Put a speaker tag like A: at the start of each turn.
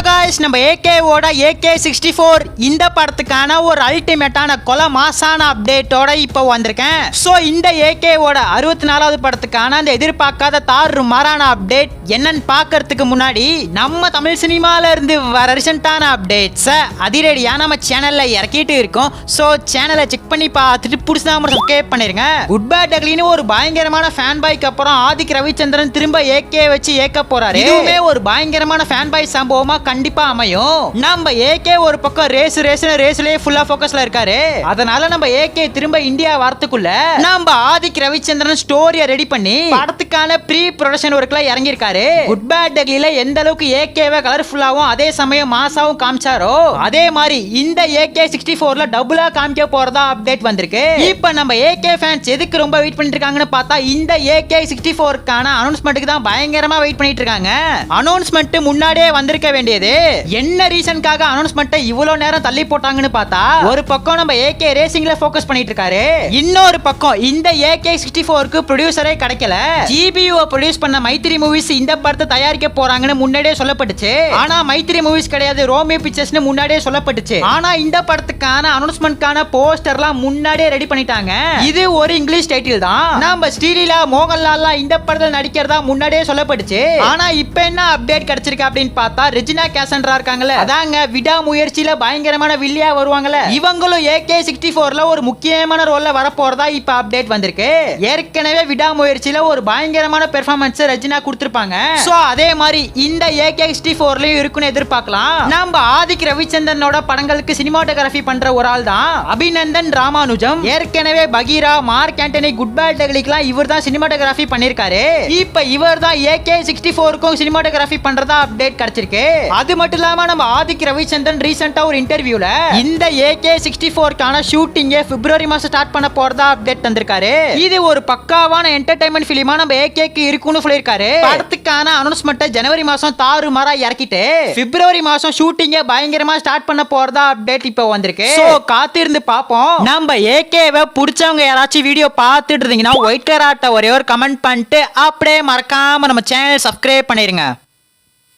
A: Guys நம்ம ஏகேவோட AK64 இந்த படத்துக்கான ஒரு அல்டிமேட்டான கொல மாசான அப்டேட்டோட இப்போ வந்திருக்கேன். சோ இந்த ஏகேவோட 64வது படத்துக்கான அந்த எதிர்பார்க்காத தாறுமாறான அப்டேட் என்னன்னு பார்க்கிறதுக்கு முன்னாடி நம்ம தமிழ் சினிமால இருந்து வர ரீசன்ட்டான அப்டேட்ஸ் அதிரடியா நம்ம சேனல்ல இறக்கிட்டு இருக்கோம். சோ சேனலை செக் பண்ணி பார்த்துட்டு புடிச்சா சப்ஸ்கிரைப் பண்ணிருங்க. குட் பேட் அக்லின்னு ஒரு பயங்கரமான ஃபேன் பாய்க்கு அப்புறம் ஆதிக் ரவிச்சந்திரன் திரும்ப ஏகே வச்சு ஏக்க போறாரு. இதுவுமே ஒரு பயங்கரமான ஃபேன் பாய் சம்பவமா கண்டிப்பா அமையும். நம்ம ஏகே ஒரு பக்கம் ரேஸ்லயே ஃபுல்லா ஃபோக்கஸ்ல இருக்காரு. அதனால நம்ம ஏகே திரும்ப இந்தியா வரதுக்குள்ள நம்ம ஆதிக் ரவிச்சந்திரன் ஸ்டோரியை ரெடி பண்ணி படத்துக்கான ப்ரீ ப்ரொடக்ஷன் ஒர்க்ல இறங்கி இருக்காரு. குட் பேட் அக்லில எந்த அளவுக்கு ஏகேவை கலர்ஃபுல்லாவும் அதே சமயம் மாசாவும் காமிச்சாரோ அதே மாதிரி இந்த AK64ல டபுளா காமிக்க போறதா அப்டேட் வந்திருக்கு. இப்போ நம்ம ஏகே ஃபேன்ஸ் எதுக்கு ரொம்ப வெயிட் பண்ணிட்டு இருக்காங்கன்னு பார்த்தா இந்த AK64க்கான அனௌன்ஸ்மெண்ட்டுக்கு தான் பயங்கரமா வெயிட் பண்ணிட்டு இருக்காங்க. அனௌன்ஸ்மெண்ட் முன்னாடியே வந்திருக்க வேண்டியது. என்ன ரீசன்காக அனௌன்ஸ்மெண்ட்டை இவ்வளவு நேரம் தள்ளி போட்டாங்கன்னு பார்த்தா ஒரு பக்கம் நம்ம ஏகே ரேசிங்ல ஃபோக்கஸ் பண்ணிட்டு இருக்காரு. இன்னொரு பக்கம் இந்த AK64க்கு ப்ரொடியூசரே கிடைக்கல. GBU ப்ரொடியூஸ் பண்ண மைத்திரி மூவிஸ் இந்த படத்தை தயாரிக்க போறாங்கன்னு முன்னாடியே சொல்லப்பட்டுச்சு. ஆனா மைத்திரி மூவிஸ் கிடையாது, ரோமியோ பிக்சர்ஸ்னு முன்னாடியே சொல்லப்பட்டுச்சு. ஆனா இந்த படத்துக்கான அனௌன்ஸ்மெண்ட்கான போஸ்டர்லாம் முன்னாடியே ரெடி பண்ணிட்டாங்க. இது ஒரு இங்கிலீஷ் டைட்டில் தான். நம்ம ஸ்ரீலீலா மோகன்லால்லாம் இந்த படத்தில் நடிக்கிறதா முன்னாடியே சொல்லப்பட்டுச்சு. ஆனா இப்போ என்ன அப்டேட் கிடைச்சிருக்கு அப்படின்னு பார்த்தா ரெஜினா கேசன்ட்ரா இருக்காங்கல்ல, அதாங்க விடாமுயற்சியில பயங்கரமான வில்லியா வருவாங்கல்ல, இவங்களும் AK64ல ஒரு முக்கியமான ரோல்ல வரப்போறதா இப்ப அப்டேட் வந்திருக்கு. ஏற்கனவே விடாமுயற்சியில ஒரு பயங்கரமான பெர்ஃபார்மன்ஸ் ரெஜினா கொடுத்திருப்பாங்க. சோ அதே மாதிரி இந்த AK64லயும் இருக்குன்னு எதிர்பார்க்கலாம். நம்ம ஆதிக் ரவிச்சந்திரனோட படங்களுக்கு சினிமாட்டோகிராஃபி பண்ற ஒரு ஆள் தான் அபிநந்தன் ராமானுஜம். ஏற்கனவே Bagheera, Mark Antony, good bad அக்லிக்கெல்லாம் இவர் தான் சினிமாட்டோகிராஃபி பண்ணிருக்காரு. இப்ப இவர் தான் AK64க்கும் சினிமாட்டோகிராஃபி பண்றதா அப்டேட் கிடைச்சிருக்கு. அது மட்டும் இல்லாம நம்ம ஆதிக் ரவிச்சந்திரன் ரீசெண்டா ஒரு இன்டர்வியூல இந்த AK64க்கான ஷூட்டிங்கை பிப்ரவரி மாசம் ஸ்டார்ட் பண்ண போறதா அப்டேட் தந்திருக்காரு. இது ஒரு பக்காவான என்டர்டைன்மெண்ட் ஃபிலிமா நம்ம ஏகேக்கு இருக்குன்னு சொல்லிருக்காரு. படத்துக்கான அனௌன்ஸ்மெண்ட்டை ஜனவரி மாசம் தாறுமாறா இறக்கிட்டு பிப்ரவரி மாசம் ஷூட்டிங்கை பயங்கரமா ஸ்டார்ட் பண்ண போறதா அப்டேட் இப்போ வந்திருக்கு. சோ காத்திருந்து பாப்போம். நம்ம ஏகேவை பிடிச்சவங்க யாராச்சும் வீடியோ பார்த்துட்டு இருந்தீங்கன்னா ஒயிட் கலர் ஆட்ட ஒரே ஒரு கமெண்ட் பண்ணிட்டு அப்படியே மறக்காம நம்ம சேனல் சப்ஸ்கிரைப் பண்ணிருங்க.